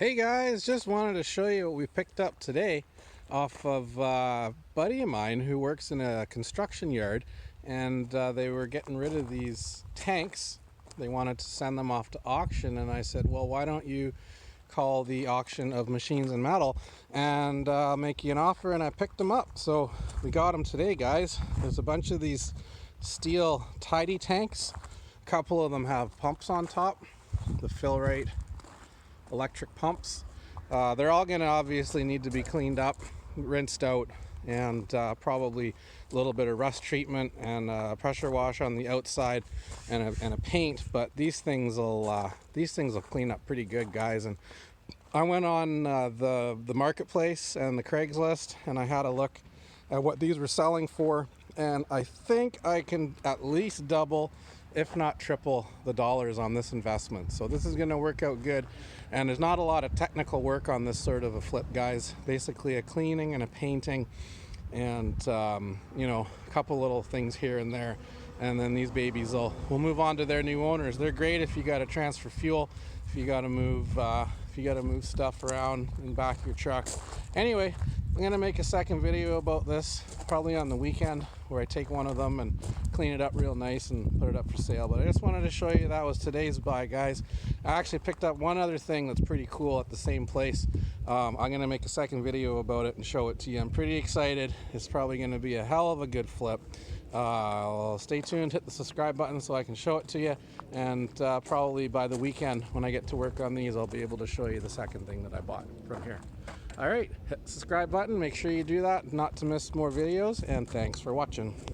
Hey guys, just wanted to show you what we picked up today off of a buddy of mine who works in a construction yard, and they were getting rid of these tanks. They wanted to send them off to auction, and I said, well, why don't you call the auction of machines and metal and make you an offer, and I picked them up. So we got them today, guys. There's a bunch of these steel tidy tanks. A couple of them have pumps on top, the Fill-Rite electric pumps. They're all going to obviously need to be cleaned up, rinsed out, and probably a little bit of rust treatment and pressure wash on the outside and a paint. But these things will clean up pretty good, guys. And I went on the marketplace and the Craigslist, and I had a look at what these were selling for, and I think I can at least double, if not triple, the dollars on this investment. So this is going to work out good, and there's not a lot of technical work on this sort of a flip, guys. Basically a cleaning and a painting, and a couple little things here and there, and then these babies will move on to their new owners. They're great if you got to transfer fuel, if you got to move stuff around in the back of your truck. Anyway, I'm gonna make a second video about this, probably on the weekend, where I take one of them and clean it up real nice and put it up for sale. But I just wanted to show you that was today's buy, guys. I actually picked up one other thing that's pretty cool at the same place. I'm gonna make a second video about it and show it to you. I'm pretty excited. It's probably gonna be a hell of a good flip. Stay tuned, hit the subscribe button so I can show it to you, and probably by the weekend when I get to work on these, I'll be able to show you the second thing that I bought from here. All right, hit the subscribe button, make sure you do that not to miss more videos, and thanks for watching.